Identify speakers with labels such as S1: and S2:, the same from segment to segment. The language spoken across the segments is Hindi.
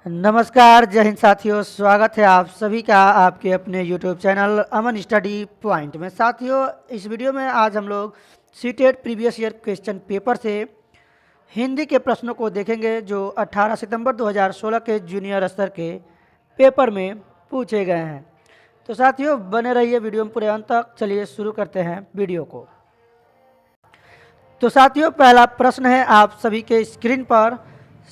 S1: नमस्कार, जय हिंद साथियों। स्वागत है आप सभी का आपके अपने यूट्यूब चैनल अमन स्टडी पॉइंट में। साथियों, इस वीडियो में आज हम लोग CTET previous year question paper से हिंदी के प्रश्नों को देखेंगे जो 18 सितंबर 2016 के जूनियर स्तर के पेपर में पूछे गए हैं। तो साथियों, बने रहिए वीडियो में पूरे अंत तक। चलिए शुरू करते हैं वीडियो को। तो साथियों, पहला प्रश्न है आप सभी के स्क्रीन पर।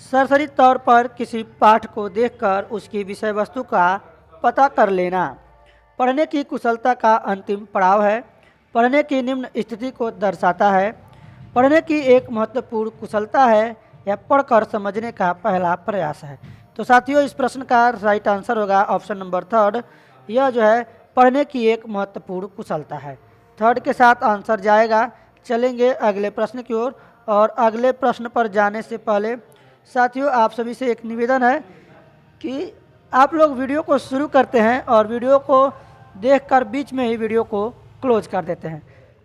S1: सरसरी तौर पर किसी पाठ को देखकर उसकी विषय वस्तु का पता कर लेना पढ़ने की कुशलता का अंतिम पड़ाव है। पढ़ने की निम्न स्थिति को दर्शाता है। पढ़ने की एक महत्वपूर्ण कुशलता है या पढ़कर समझने का पहला प्रयास है। तो साथियों, इस प्रश्न का राइट आंसर होगा ऑप्शन नंबर थर्ड। यह जो है पढ़ने की एक महत्वपूर्ण कुशलता है। थर्ड के साथ आंसर जाएगा। चलेंगे अगले प्रश्न की ओर। और अगले प्रश्न पर जाने से पहले साथियों, आप सभी से एक निवेदन है कि आप लोग वीडियो को शुरू करते हैं और वीडियो को देखकर बीच में ही वीडियो को क्लोज कर देते हैं।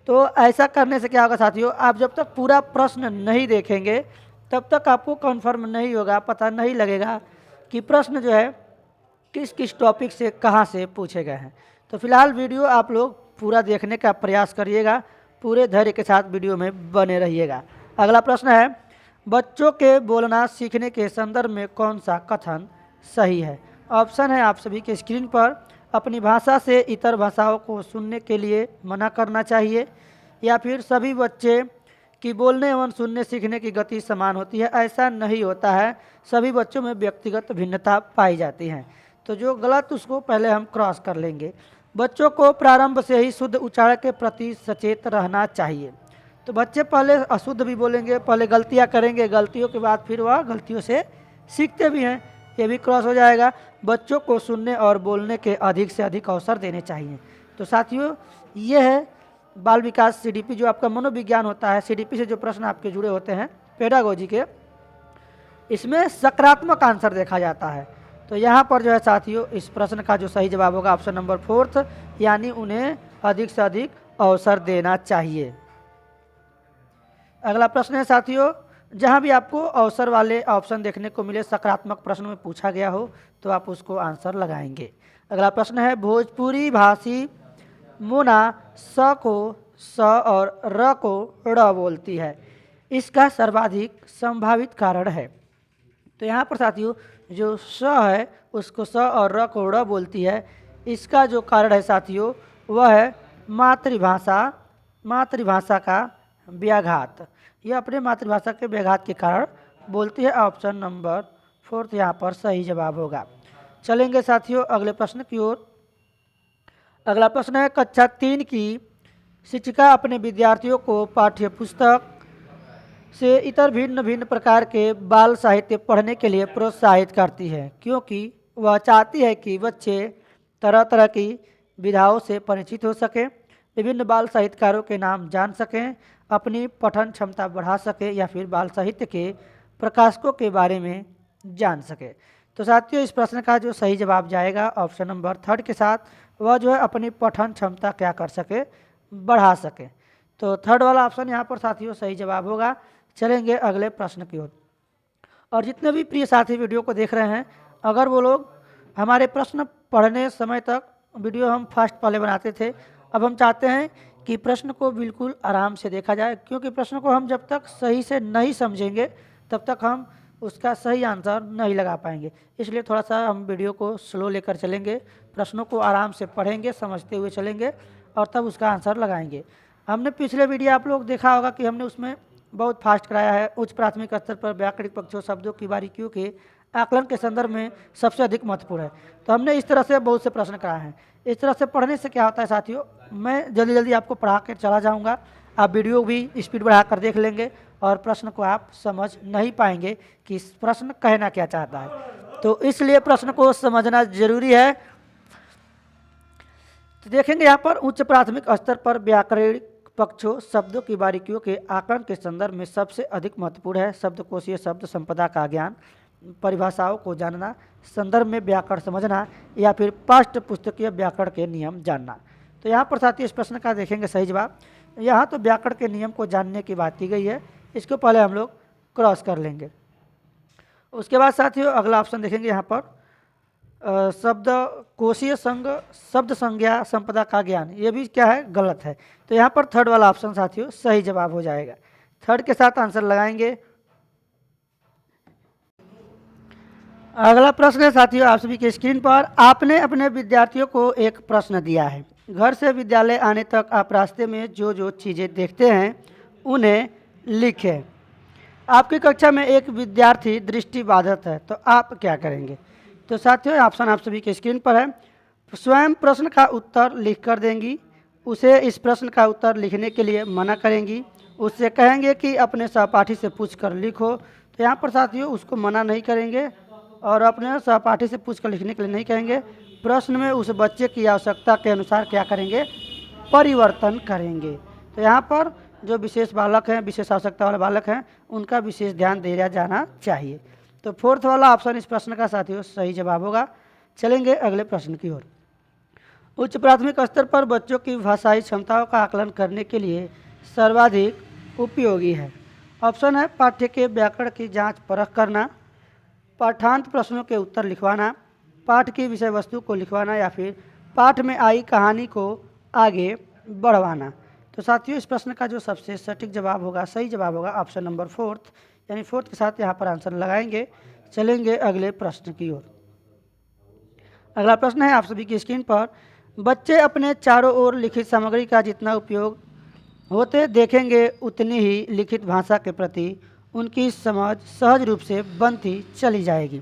S1: तो ऐसा करने से क्या होगा साथियों, आप जब तक पूरा प्रश्न नहीं देखेंगे तब तक आपको कन्फर्म नहीं होगा, पता नहीं लगेगा कि प्रश्न जो है किस किस टॉपिक से कहाँ से पूछे गए हैं। तो फिलहाल वीडियो आप लोग पूरा देखने का प्रयास करिएगा, पूरे धैर्य के साथ वीडियो में बने रहिएगा। अगला प्रश्न है, बच्चों के बोलना सीखने के संदर्भ में कौन सा कथन सही है। ऑप्शन है आप सभी के स्क्रीन पर। अपनी भाषा से इतर भाषाओं को सुनने के लिए मना करना चाहिए, या फिर सभी बच्चे की बोलने एवं सुनने सीखने की गति समान होती है। ऐसा नहीं होता है, सभी बच्चों में व्यक्तिगत भिन्नता पाई जाती है। तो जो गलत उसको पहले हम क्रॉस कर लेंगे। बच्चों को प्रारंभ से ही शुद्ध उच्चारण के प्रति सचेत रहना चाहिए। तो बच्चे पहले अशुद्ध भी बोलेंगे, पहले गलतियां करेंगे, गलतियों के बाद फिर वह गलतियों से सीखते भी हैं, ये भी क्रॉस हो जाएगा। बच्चों को सुनने और बोलने के अधिक से अधिक अवसर देने चाहिए। तो साथियों, ये है बाल विकास सीडीपी, जो आपका मनोविज्ञान होता है। सीडीपी से जो प्रश्न आपके जुड़े होते हैं पेडागोजी के, इसमें सकारात्मक आंसर देखा जाता है। तो यहाँ पर जो है साथियों, इस प्रश्न का जो सही जवाब होगा ऑप्शन नंबर फोर्थ, यानी उन्हें अधिक से अधिक अवसर देना चाहिए। अगला प्रश्न है साथियों, जहाँ भी आपको अवसर वाले ऑप्शन देखने को मिले, सकारात्मक प्रश्न में पूछा गया हो, तो आप उसको आंसर लगाएंगे। अगला प्रश्न है, भोजपुरी भाषी मोना स को स और र को ड़ बोलती है, इसका सर्वाधिक संभावित कारण है। तो यहाँ पर साथियों, जो स है उसको स और र को ड़ बोलती है, इसका जो कारण है साथियों वह है मातृभाषा का व्याघात। यह अपने मातृभाषा के व्याघात के कारण बोलती है। ऑप्शन नंबर फोर्थ यहाँ पर सही जवाब होगा। चलेंगे साथियों अगले प्रश्न की ओर। अगला प्रश्न है, कक्षा 3 की शिक्षिका अपने विद्यार्थियों को पाठ्य पुस्तक से इतर भिन्न भिन्न प्रकार के बाल साहित्य पढ़ने के लिए प्रोत्साहित करती है, क्योंकि वह चाहती है कि बच्चे तरह तरह की विधाओं से परिचित हो सकें, विभिन्न बाल साहित्यकारों के नाम जान सकें, अपनी पठन क्षमता बढ़ा सके, या फिर बाल साहित्य के प्रकाशकों के बारे में जान सके। तो साथियों, इस प्रश्न का जो सही जवाब जाएगा ऑप्शन नंबर थर्ड के साथ, वह जो है अपनी पठन क्षमता क्या कर सके, बढ़ा सके। तो थर्ड वाला ऑप्शन यहाँ पर साथियों सही जवाब होगा। चलेंगे अगले प्रश्न की ओर। और जितने भी प्रिय साथी वीडियो को देख रहे हैं, अगर वो लोग हमारे प्रश्न पढ़ने समय तक, वीडियो हम फास्ट पहले बनाते थे, अब हम चाहते हैं कि प्रश्न को बिल्कुल आराम से देखा जाए, क्योंकि प्रश्न को हम जब तक सही से नहीं समझेंगे तब तक हम उसका सही आंसर नहीं लगा पाएंगे। इसलिए थोड़ा सा हम वीडियो को स्लो लेकर चलेंगे, प्रश्नों को आराम से पढ़ेंगे, समझते हुए चलेंगे और तब उसका आंसर लगाएंगे। हमने पिछले वीडियो आप लोग देखा होगा कि हमने उसमें बहुत फास्ट कराया है। उच्च प्राथमिक स्तर पर व्याकरणिक पक्षों शब्दों की बारीकियों के आकलन के संदर्भ में सबसे अधिक महत्वपूर्ण है। तो हमने इस तरह से बहुत से प्रश्न कराए हैं। इस तरह से पढ़ने से क्या होता है साथियों, मैं जल्दी जल्दी आपको पढ़ा के चला जाऊंगा, आप वीडियो भी स्पीड बढ़ा कर देख लेंगे और प्रश्न को आप समझ नहीं पाएंगे कि इस प्रश्न कहना क्या चाहता है। तो इसलिए प्रश्न को समझना जरूरी है। तो देखेंगे यहाँ पर, उच्च प्राथमिक स्तर पर व्याकरणिक पक्षों शब्दों की बारीकियों के आकलन के संदर्भ में सबसे अधिक महत्वपूर्ण है शब्दकोशीय शब्द संपदा का ज्ञान, परिभाषाओं को जानना, संदर्भ में व्याकरण समझना, या फिर पाठ्य पुस्तकीय व्याकरण के नियम जानना। तो यहाँ पर साथियों इस प्रश्न का देखेंगे सही जवाब। यहाँ तो व्याकरण के नियम को जानने की बात की गई है, इसको पहले हम लोग क्रॉस कर लेंगे। उसके बाद साथियों अगला ऑप्शन देखेंगे यहाँ पर शब्द कोशीय संग शब्द संज्ञा संपदा का ज्ञान, ये भी क्या है, गलत है। तो यहाँ पर थर्ड वाला ऑप्शन साथियों सही जवाब हो जाएगा। थर्ड के साथ आंसर लगाएंगे। अगला प्रश्न है साथियों आप सभी के स्क्रीन पर, आपने अपने विद्यार्थियों को एक प्रश्न दिया है, घर से विद्यालय आने तक आप रास्ते में जो जो चीज़ें देखते हैं उन्हें लिखें। आपकी कक्षा में एक विद्यार्थी दृष्टिबाधित है, तो आप क्या करेंगे? तो साथियों ऑप्शन आप सभी के स्क्रीन पर है। स्वयं प्रश्न का उत्तर लिख कर देंगी, उसे इस प्रश्न का उत्तर लिखने के लिए मना करेंगी, उससे कहेंगे कि अपने सहपाठी से पूछकर लिखो। तो यहाँ पर साथियों उसको मना नहीं करेंगे और अपने सहपाठी से पूछकर लिखने के लिए नहीं कहेंगे, प्रश्न में उस बच्चे की आवश्यकता के अनुसार क्या करेंगे, परिवर्तन करेंगे। तो यहाँ पर जो विशेष बालक हैं, विशेष आवश्यकता वाले बालक हैं, उनका विशेष ध्यान दिया जाना चाहिए। तो फोर्थ वाला ऑप्शन इस प्रश्न का साथियों सही जवाब होगा। चलेंगे अगले प्रश्न की ओर। उच्च प्राथमिक स्तर पर बच्चों की भाषाई क्षमताओं का आकलन करने के लिए सर्वाधिक उपयोगी है। ऑप्शन है पाठ्य के व्याकरण की जांच परख करना, पाठांत प्रश्नों के उत्तर लिखवाना, पाठ की विषय वस्तु को लिखवाना, या फिर पाठ में आई कहानी को आगे बढ़वाना। तो साथियों इस प्रश्न का जो सबसे सटीक जवाब होगा, सही जवाब होगा ऑप्शन नंबर फोर्थ, यानी फोर्थ के साथ यहाँ पर आंसर लगाएंगे। चलेंगे अगले प्रश्न की ओर। अगला प्रश्न है आप सभी की स्क्रीन पर, बच्चे अपने चारों ओर लिखित सामग्री का जितना उपयोग होते देखेंगे उतनी ही लिखित भाषा के प्रति उनकी समझ सहज रूप से बनती चली जाएगी।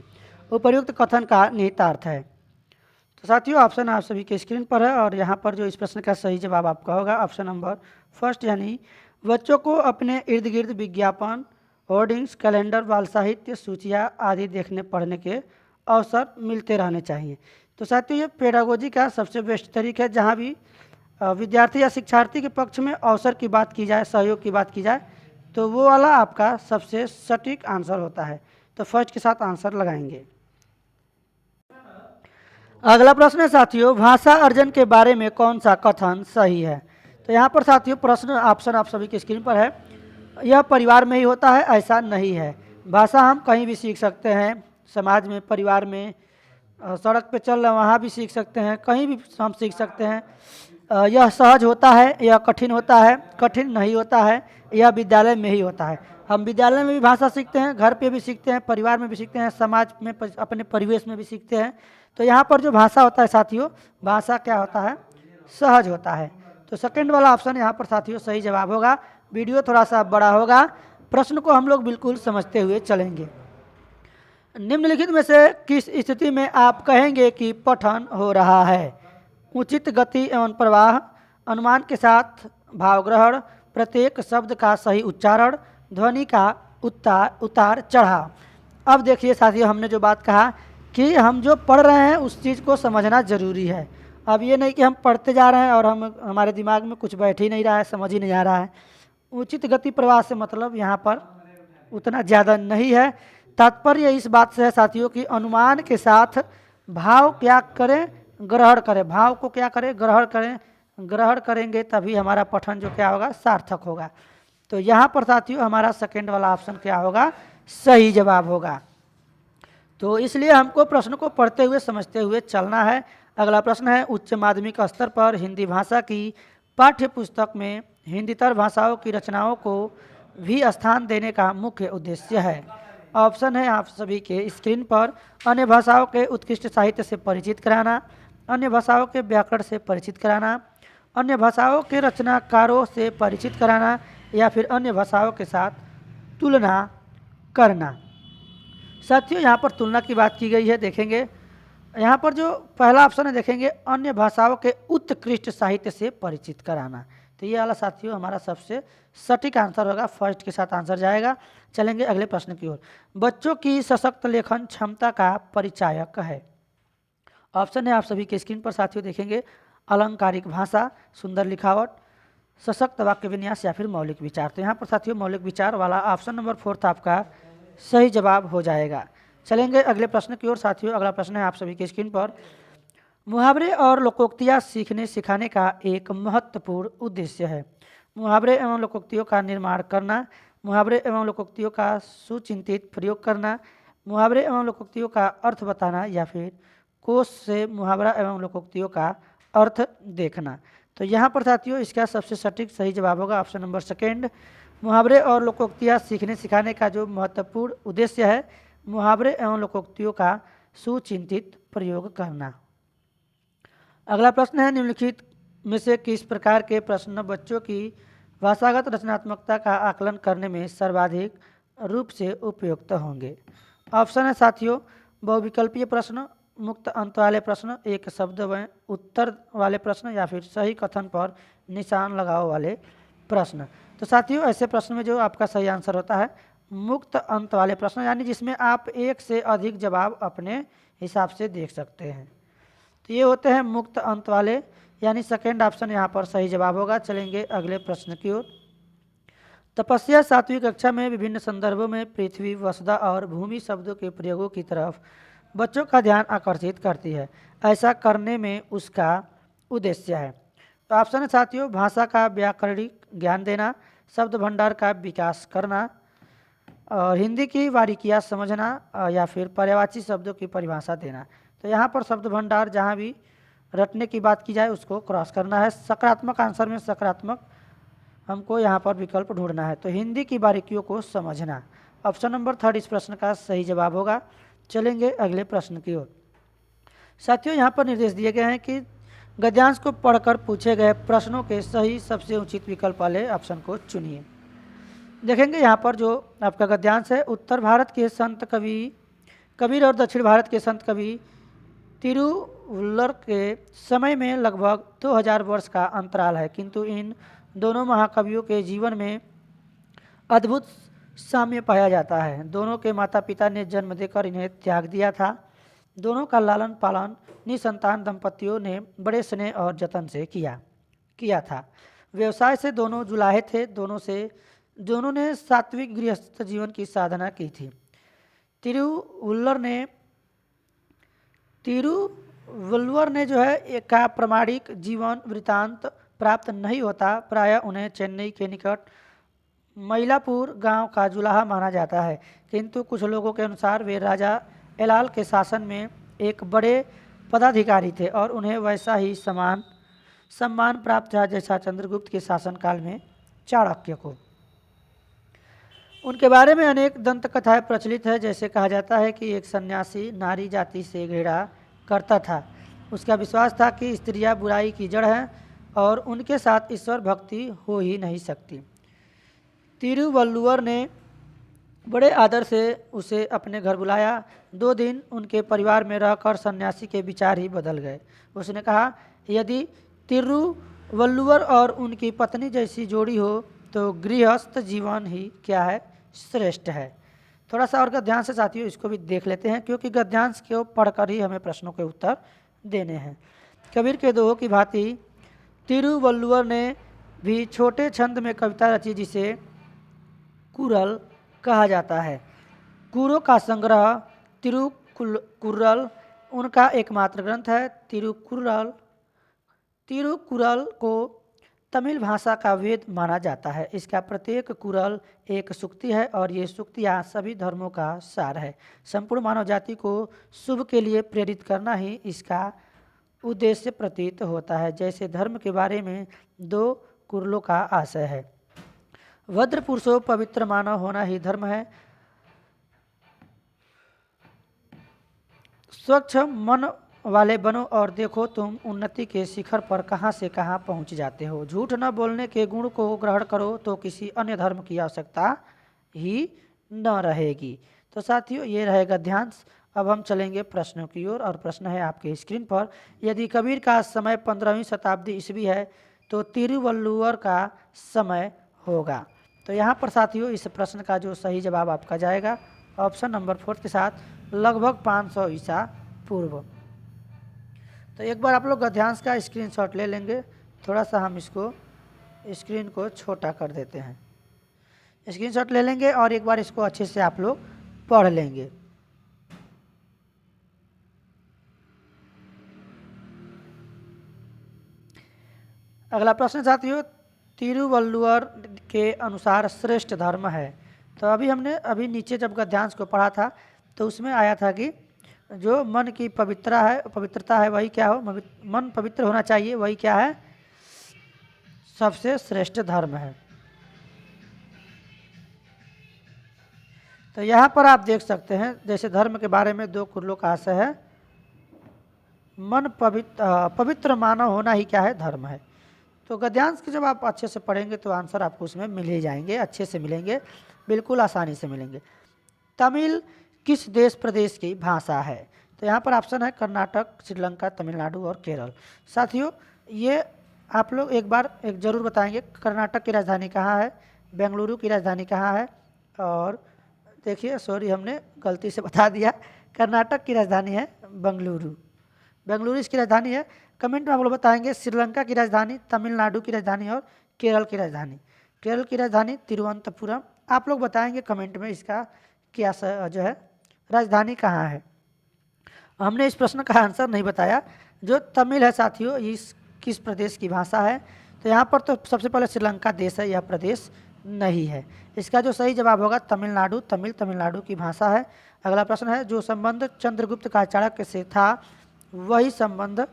S1: उपर्युक्त कथन का निहितार्थ है। तो साथियों ऑप्शन आप सभी के स्क्रीन पर है और यहाँ पर जो इस प्रश्न का सही जवाब आपका होगा ऑप्शन नंबर फर्स्ट, यानी बच्चों को अपने इर्द गिर्द विज्ञापन, होर्डिंग्स, कैलेंडर, बाल साहित्य, सूचियाँ आदि देखने पढ़ने के अवसर मिलते रहने चाहिए। तो साथियों ये पेडागोजी का सबसे बेस्ट तरीका है, जहाँ भी विद्यार्थी या शिक्षार्थी के पक्ष में अवसर की बात की जाए, सहयोग की बात की जाए, तो वो वाला आपका सबसे सटीक आंसर होता है। तो फर्स्ट के साथ आंसर लगाएंगे। अगला प्रश्न है साथियों, भाषा अर्जन के बारे में कौन सा कथन सही है? तो यहाँ पर साथियों प्रश्न ऑप्शन आप सभी की स्क्रीन पर है। यह परिवार में ही होता है, ऐसा नहीं है। भाषा हम कहीं भी सीख सकते हैं, समाज में, परिवार में, सड़क पे चल रहे वहाँ भी सीख सकते हैं, कहीं भी हम सीख सकते हैं। यह सहज होता है, यह कठिन होता है, कठिन नहीं होता है, यह विद्यालय में ही होता है। हम विद्यालय में भी भाषा सीखते हैं, घर पे भी सीखते हैं, परिवार में भी सीखते हैं, समाज में, अपने परिवेश में भी सीखते हैं। तो यहाँ पर जो भाषा होता है साथियों, भाषा क्या होता है, सहज होता है। तो सेकंड वाला ऑप्शन यहाँ पर साथियों सही जवाब होगा। वीडियो थोड़ा सा बड़ा होगा, प्रश्न को हम लोग बिल्कुल समझते हुए चलेंगे। निम्नलिखित में से किस स्थिति में आप कहेंगे कि पठन हो रहा है? उचित गति एवं प्रवाह, अनुमान के साथ भावग्रहण, प्रत्येक शब्द का सही उच्चारण, ध्वनि का उतार चढ़ाव। अब देखिए साथियों, हमने जो बात कहा कि हम जो पढ़ रहे हैं उस चीज़ को समझना ज़रूरी है। अब ये नहीं कि हम पढ़ते जा रहे हैं और हमारे दिमाग में कुछ बैठ ही नहीं रहा है, समझ ही नहीं आ रहा है। उचित गति प्रवाह से मतलब यहाँ पर उतना ज़्यादा नहीं है। तात्पर्य इस बात से है साथियों कि अनुमान के साथ भाव क्या करें, ग्रहण करें। भाव को क्या करें, ग्रहण करें। ग्रहण करेंगे तभी हमारा पठन जो क्या होगा, सार्थक होगा। तो यहाँ पर साथियों हमारा सेकंड वाला ऑप्शन क्या होगा, सही जवाब होगा। तो इसलिए हमको प्रश्न को पढ़ते हुए समझते हुए चलना है। अगला प्रश्न है, उच्च माध्यमिक स्तर पर हिंदी भाषा की पाठ्य पुस्तक में हिंदीतर भाषाओं की रचनाओं को भी स्थान देने का मुख्य उद्देश्य है। ऑप्शन है आप सभी के स्क्रीन पर, अन्य भाषाओं के उत्कृष्ट साहित्य से परिचित कराना, अन्य भाषाओं के व्याकरण से परिचित कराना, अन्य भाषाओं के रचनाकारों से परिचित कराना, या फिर अन्य भाषाओं के साथ तुलना करना। साथियों यहाँ पर तुलना की बात की गई है, देखेंगे यहाँ पर जो पहला ऑप्शन है देखेंगे, अन्य भाषाओं के उत्कृष्ट साहित्य से परिचित कराना। तो ये वाला साथियों हमारा सबसे सटीक आंसर होगा, फर्स्ट के साथ आंसर जाएगा। चलेंगे अगले प्रश्न की ओर। बच्चों की सशक्त लेखन क्षमता का परिचायक है। ऑप्शन है आप सभी के स्क्रीन पर साथियों, देखेंगे अलंकारिक भाषा, सुंदर लिखावट, सशक्त वाक्य विन्यास, या फिर मौलिक विचार। तो यहाँ पर साथियों मौलिक विचार वाला ऑप्शन नंबर फोर्थ आपका सही जवाब हो जाएगा। चलेंगे अगले प्रश्न की ओर साथियों। अगला प्रश्न है आप सभी के स्क्रीन पर, मुहावरे और लोकोक्तियाँ सीखने सिखाने का एक महत्वपूर्ण उद्देश्य है। मुहावरे एवं लोकोक्तियों का निर्माण करना, मुहावरे एवं लोकोक्तियों का सुचिंतित प्रयोग करना, मुहावरे एवं लोकोक्तियों का अर्थ बताना या फिर कोश से मुहावरा एवं लोकोक्तियों का अर्थ देखना। तो यहाँ पर साथियों इसका सबसे सटीक सही जवाब होगा ऑप्शन नंबर सेकेंड। मुहावरे और लोकोक्तियाँ सीखने सिखाने का जो महत्वपूर्ण उद्देश्य है, मुहावरे एवं लोकोक्तियों का सुचिंतित प्रयोग करना। अगला प्रश्न है, निम्नलिखित में से किस प्रकार के प्रश्न बच्चों की भाषागत रचनात्मकता का आकलन करने में सर्वाधिक रूप से उपयुक्त होंगे। ऑप्शन है साथियों, बहुविकल्पीय प्रश्न, मुक्त अंत वाले प्रश्न, एक शब्द में उत्तर वाले प्रश्न या फिर सही कथन पर निशान लगाओ वाले प्रश्न। तो साथियों ऐसे प्रश्न में जो आपका सही आंसर होता है मुक्त अंत वाले प्रश्न, यानी जिसमें आप एक से अधिक जवाब अपने हिसाब से देख सकते हैं। तो ये होते हैं मुक्त अंत वाले, यानी सेकेंड ऑप्शन यहाँ पर सही जवाब होगा। चलेंगे अगले प्रश्न की ओर। तपस्या 7वीं कक्षा में विभिन्न संदर्भों में पृथ्वी, वसुधा और भूमि शब्दों के प्रयोगों की तरफ बच्चों का ध्यान आकर्षित करती है। ऐसा करने में उसका उद्देश्य है। तो ऑप्शन है साथियों, भाषा का व्याकरणिक ज्ञान देना, शब्द भंडार का विकास करना, और हिंदी की बारीकियाँ समझना, या फिर पर्यायवाची शब्दों की परिभाषा देना। तो यहाँ पर शब्द भंडार जहाँ भी रटने की बात की जाए उसको क्रॉस करना है। सकारात्मक आंसर में सकारात्मक हमको यहाँ पर विकल्प ढूंढना है। तो हिंदी की बारीकियों को समझना, ऑप्शन नंबर थर्ड इस प्रश्न का सही जवाब होगा। चलेंगे अगले प्रश्न की ओर। साथियों यहाँ पर निर्देश दिए गए हैं कि गद्यांश को पढ़कर पूछे गए प्रश्नों के सही सबसे उचित विकल्प वाले ऑप्शन को चुनिए। देखेंगे यहाँ पर जो आपका गद्यांश है, उत्तर भारत के संत कवि कबीर और दक्षिण भारत के संत कवि तिरुवल्लुवर के समय में लगभग 2000 वर्ष का अंतराल है, किंतु इन दोनों महाकवियों के जीवन में अद्भुत साम्य पाया जाता है। दोनों के माता पिता ने जन्म देकर इन्हें त्याग दिया था। दोनों का लालन पालन निसंतान दंपतियों ने बड़े स्नेह और जतन से किया था। व्यवसाय से दोनों जुलाहे थे। दोनों ने सात्विक गृहस्थ जीवन की साधना की थी। तिरुवल्लुवर ने जो है एक का प्रमाणिक जीवन वृतांत प्राप्त नहीं होता। प्रायः उन्हें चेन्नई के निकट मईलापुर गांव का जुलाहा माना जाता है, किंतु कुछ लोगों के अनुसार वे राजा एलाल के शासन में एक बड़े पदाधिकारी थे और उन्हें वैसा ही सम्मान प्राप्त था जैसा चंद्रगुप्त के शासनकाल में चाणक्य को। उनके बारे में अनेक दंत कथाएं प्रचलित है। जैसे कहा जाता है कि एक सन्यासी नारी जाति से घृणा करता था। उसका विश्वास था कि स्त्रियां बुराई की जड़ हैं और उनके साथ ईश्वर भक्ति हो ही नहीं सकती। तिरुवल्लुवर ने बड़े आदर से उसे अपने घर बुलाया। 2 दिन उनके परिवार में रहकर सन्यासी के विचार ही बदल गए। उसने कहा, यदि तिरुवल्लुवर और उनकी पत्नी जैसी जोड़ी हो तो गृहस्थ जीवन ही क्या है, श्रेष्ठ है। थोड़ा सा और गद्यांश से साथियों इसको भी देख लेते हैं, क्योंकि गद्यांश को पढ़कर ही हमें प्रश्नों के उत्तर देने हैं। कबीर के दोहों की भांति तिरुवल्लुवर ने भी छोटे छंद में कविता रची जिसे कुरल कहा जाता है। कुरों का संग्रह तिरुकुरल उनका एकमात्र ग्रंथ है। तिरुकुरल को तमिल भाषा का वेद माना जाता है। इसका प्रत्येक कुरल एक सूक्ति है और ये सूक्तियाँ सभी धर्मों का सार है। संपूर्ण मानव जाति को शुभ के लिए प्रेरित करना ही इसका उद्देश्य प्रतीत होता है। जैसे धर्म के बारे में 2 कुरलों का आशय है, भद्र पुरुषों पवित्र मानव होना ही धर्म है। स्वच्छ मन वाले बनो और देखो तुम उन्नति के शिखर पर कहाँ से कहाँ पहुँच जाते हो। झूठ न बोलने के गुण को ग्रहण करो तो किसी अन्य धर्म की आवश्यकता ही न रहेगी। तो साथियों ये रहेगा गद्यांश। अब हम चलेंगे प्रश्नों की ओर और प्रश्न है आपके स्क्रीन पर। यदि कबीर का समय 15वीं शताब्दी ईस्वी है तो तिरुवल्लुवर का समय होगा। तो यहाँ पर साथियों इस प्रश्न का जो सही जवाब आपका जाएगा ऑप्शन नंबर 4 के साथ लगभग 500 ईसा पूर्व। तो एक बार आप लोग गद्यांश का स्क्रीनशॉट ले लेंगे। थोड़ा सा हम इसको स्क्रीन को छोटा कर देते हैं। स्क्रीनशॉट ले लेंगे और एक बार इसको अच्छे से आप लोग पढ़ लेंगे। अगला प्रश्न साथियों, तिरुवल्लुवर के अनुसार श्रेष्ठ धर्म है। तो अभी हमने नीचे जब गद्यांश को पढ़ा था तो उसमें आया था कि जो मन की पवित्रता है वही क्या हो, मन पवित्र होना चाहिए, वही क्या है, सबसे श्रेष्ठ धर्म है। तो यहाँ पर आप देख सकते हैं जैसे धर्म के बारे में 2 कुरलों का आशय है, मन पवित्र मानव होना ही क्या है, धर्म है। तो गद्यांश की जब आप अच्छे से पढ़ेंगे तो आंसर आपको उसमें मिल ही जाएंगे, अच्छे से मिलेंगे, बिल्कुल आसानी से मिलेंगे। तमिल किस देश प्रदेश की भाषा है? तो यहाँ पर ऑप्शन है कर्नाटक, श्रीलंका, तमिलनाडु और केरल। साथियों ये आप लोग एक जरूर बताएंगे, कर्नाटक की राजधानी कहाँ है, बेंगलुरु की राजधानी कहाँ है, और देखिए सॉरी हमने गलती से बता दिया, कर्नाटक की राजधानी है बेंगलुरु इसकी राजधानी है। कमेंट में आप लोग बताएंगे श्रीलंका की राजधानी, तमिलनाडु की राजधानी और केरल की राजधानी। केरल की राजधानी तिरुवनंतपुरम। आप लोग बताएंगे कमेंट में इसका क्या जो है राजधानी कहाँ है। हमने इस प्रश्न का आंसर नहीं बताया। जो तमिल है साथियों, इस किस प्रदेश की भाषा है? तो यहाँ पर तो सबसे पहले श्रीलंका देश है, यह प्रदेश नहीं है। इसका जो सही जवाब होगा तमिलनाडु, तमिलनाडु की भाषा है। अगला प्रश्न है जो संबंध चंद्रगुप्त का चाणक्य से था वही संबंध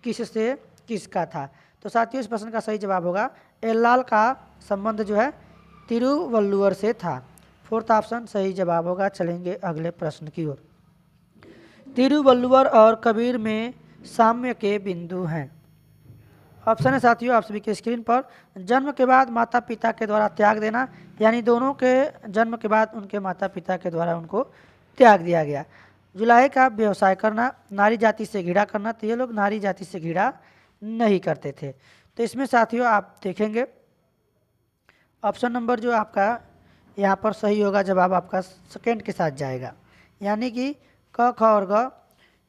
S1: किससे किसका था? तो साथियों इस प्रश्न का सही जवाब होगा एल्लाल का संबंध जो है तिरुवल्लुवर से था। 4th ऑप्शन सही जवाब होगा। चलेंगे अगले प्रश्न की ओर। तिरुवल्लुवर और कबीर में साम्य के बिंदु हैं। ऑप्शन है साथियों आप सभी के स्क्रीन पर, जन्म के बाद माता पिता के द्वारा त्याग देना, यानी दोनों के जन्म के बाद उनके माता पिता के द्वारा उनको त्याग दिया गया। जुलाहे का व्यवसाय करना, नारी जाति से घृणा करना, तो ये लोग नारी जाति से घृणा नहीं करते थे। तो इसमें साथियों आप देखेंगे ऑप्शन नंबर जो आपका यहाँ पर सही होगा, जवाब आपका सेकेंड के साथ जाएगा, यानी कि क ख और ग।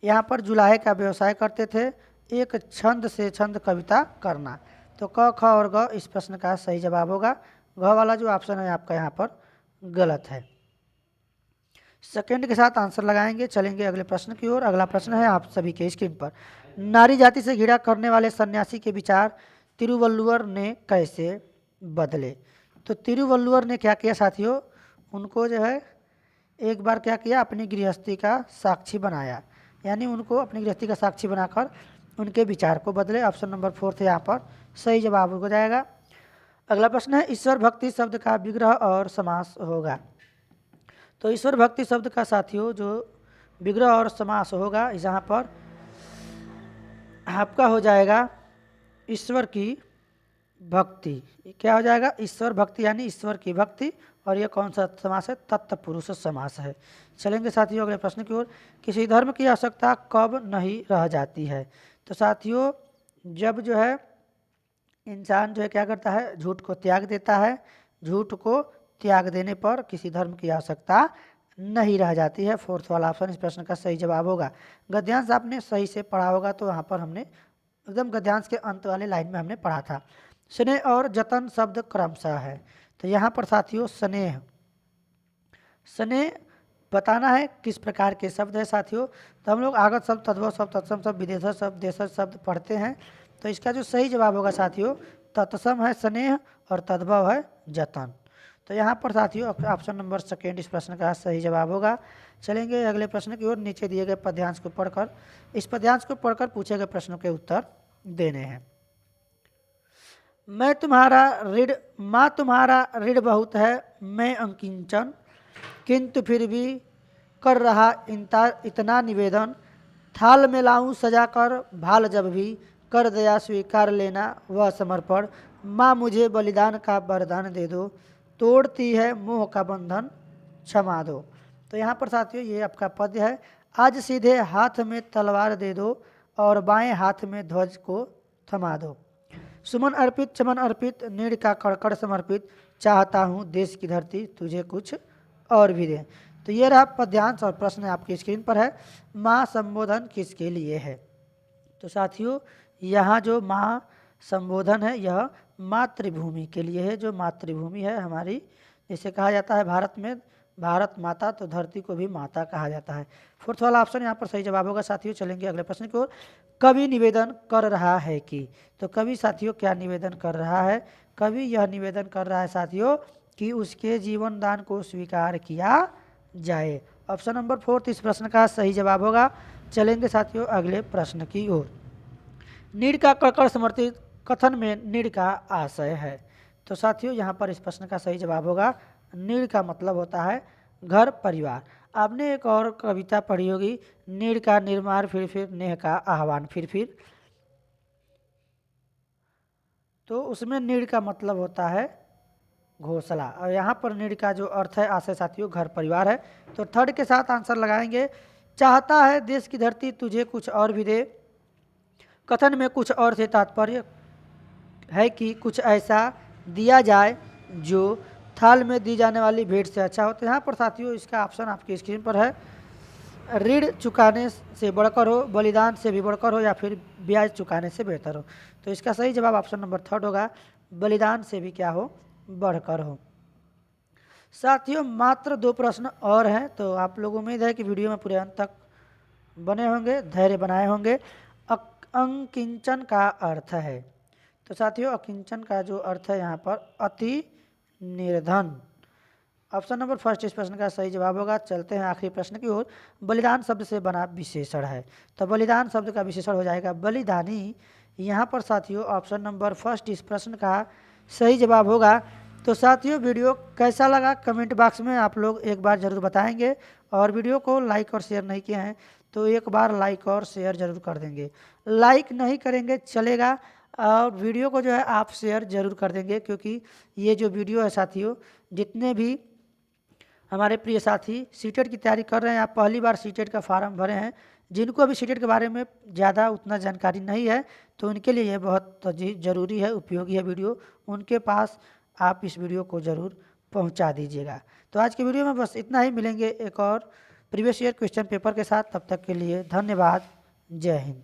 S1: यहाँ पर जुलाहे का व्यवसाय करते थे, एक छंद से छंद कविता करना। तो क ख और ग इस प्रश्न का सही जवाब होगा। घ वाला जो ऑप्शन है आपका यहाँ पर गलत है। सेकेंड के साथ आंसर लगाएंगे। चलेंगे अगले प्रश्न की ओर। अगला प्रश्न है आप सभी के स्क्रीन पर, नारी जाति से घृणा करने वाले सन्यासी के विचार तिरुवल्लुवर ने कैसे बदले? तो तिरुवल्लुवर ने क्या किया साथियों, उनको जो है एक बार क्या किया, अपनी गृहस्थी का साक्षी बनाया, यानी उनको अपनी गृहस्थी का साक्षी बनाकर उनके विचार को बदले। ऑप्शन नंबर 4 यहाँ पर सही जवाब हो जाएगा। अगला प्रश्न है ईश्वर भक्ति शब्द का विग्रह और समास होगा। तो ईश्वर भक्ति शब्द का साथियों जो विग्रह और समास होगा, यहाँ पर आपका हो जाएगा ईश्वर की भक्ति। क्या हो जाएगा, ईश्वर भक्ति यानी ईश्वर की भक्ति। और यह कौन सा समास है, तत्पुरुष समास है। चलेंगे साथियों अगले प्रश्न की ओर। किसी धर्म की आवश्यकता कब नहीं रह जाती है? तो साथियों जब जो है इंसान जो है क्या करता है, झूठ को त्याग देता है। झूठ को त्याग देने पर किसी धर्म की आवश्यकता नहीं रह जाती है। 4th वाला ऑप्शन इस प्रश्न का सही जवाब होगा। गद्यांश आपने सही से पढ़ा होगा, तो वहाँ पर हमने एकदम गद्यांश के अंत वाले लाइन में हमने पढ़ा था। स्नेह और जतन शब्द क्रमशः है। तो यहाँ पर साथियों स्नेह बताना है किस प्रकार के शब्द है साथियों। तो हम लोग आगत शब्द, तद्भव शब्द, तत्सम शब्द, विदेशज शब्द, देशज शब्द पढ़ते हैं। तो इसका जो सही जवाब होगा साथियों तत्सम है स्नेह और तद्भव है जतन। तो यहाँ पर साथियों ऑप्शन नंबर सेकेंड इस प्रश्न का सही जवाब होगा। चलेंगे अगले प्रश्न की ओर। नीचे दिए गए पद्यांश को पढ़कर, इस पद्यांश को पढ़कर पूछे गए प्रश्नों के उत्तर देने हैं। माँ तुम्हारा ऋण बहुत है, मैं अंकिंचन, किंतु फिर भी कर रहा इतना निवेदन, थाल में लाऊं सजा कर भाल जब भी, कर दया स्वीकार लेना वह समर्पण, माँ मुझे बलिदान का वरदान दे दो, तोड़ती है मोह का बंधन क्षमा दो। तो यहाँ पर साथियों ये आपका पद्य है। आज सीधे हाथ में तलवार दे दो और बाएं हाथ में ध्वज को थमा दो, सुमन अर्पित चमन अर्पित नीड़ का कड़कड़ समर्पित, चाहता हूँ देश की धरती तुझे कुछ और भी दे। तो ये रहा पद्यांश और प्रश्न आपकी स्क्रीन पर है, माँ संबोधन किसके लिए है? तो साथियों यहाँ जो माँ संबोधन है यह मातृभूमि के लिए है। जो मातृभूमि है हमारी, जिसे कहा जाता है भारत में भारत माता, तो धरती को भी माता कहा जाता है। 4th वाला ऑप्शन यहाँ पर सही जवाब होगा साथियों। चलेंगे अगले प्रश्न की ओर। कवि निवेदन कर रहा है कि? तो कवि साथियों क्या निवेदन कर रहा है? कवि यह निवेदन कर रहा है साथियों कि उसके जीवन दान को स्वीकार किया जाए ऑप्शन नंबर 4 इस प्रश्न का सही जवाब होगा। चलेंगे साथियों अगले प्रश्न की ओर। नीड का कड़कड़ समर्थित कथन में नीड का आशय है। तो साथियों यहाँ पर इस प्रश्न का सही जवाब होगा नीड का मतलब होता है घर परिवार। आपने एक और कविता पढ़ी होगी, नीड का निर्माण फिर नेह का आह्वान फिर। तो उसमें नीड का मतलब होता है घोंसला, और यहाँ पर नीड का जो अर्थ है आशय साथियों घर परिवार है। तो थर्ड के साथ आंसर लगाएंगे। चाहता है देश की धरती तुझे कुछ और भी दे, कथन में कुछ और से तात्पर्य है कि कुछ ऐसा दिया जाए जो थाल में दी जाने वाली भेंट से अच्छा हो। तो यहाँ पर साथियों इसका ऑप्शन आपकी स्क्रीन पर है, ऋण चुकाने से बढ़कर हो, बलिदान से भी बढ़कर हो, या फिर ब्याज चुकाने से बेहतर हो। तो इसका सही जवाब ऑप्शन नंबर 3 होगा, बलिदान से भी क्या हो, बढ़कर हो। साथियों मात्र 2 प्रश्न और हैं, तो आप लोग उम्मीद है कि वीडियो में पूरे अंत तक बने होंगे, धैर्य बनाए होंगे। अकिंचन का अर्थ है, तो साथियों अकिंचन का जो अर्थ है यहाँ पर अति निर्धन। ऑप्शन नंबर 1 इस प्रश्न का सही जवाब होगा। चलते हैं आखिरी प्रश्न की ओर। बलिदान शब्द से बना विशेषण है, तो बलिदान शब्द का विशेषण हो जाएगा बलिदानी। यहाँ पर साथियों ऑप्शन नंबर 1 इस प्रश्न का सही जवाब होगा। तो साथियों वीडियो कैसा लगा कमेंट बॉक्स में आप लोग एक बार ज़रूर बताएंगे, और वीडियो को लाइक और शेयर नहीं किए हैं तो एक बार लाइक और शेयर ज़रूर कर देंगे। लाइक नहीं करेंगे चलेगा, और वीडियो को जो है आप शेयर ज़रूर कर देंगे, क्योंकि ये जो वीडियो है साथियों, जितने भी हमारे प्रिय साथी सीटेट की तैयारी कर रहे हैं, आप पहली बार सीटेट का फार्म भरे हैं, जिनको अभी सीटेट के बारे में ज़्यादा उतना जानकारी नहीं है, तो उनके लिए ये बहुत ज़रूरी है, उपयोगी है वीडियो, उनके पास आप इस वीडियो को ज़रूर पहुंचा दीजिएगा। तो आज की वीडियो में बस इतना ही, मिलेंगे एक और प्रीवियस ईयर क्वेश्चन पेपर के साथ। तब तक के लिए धन्यवाद, जय हिंद।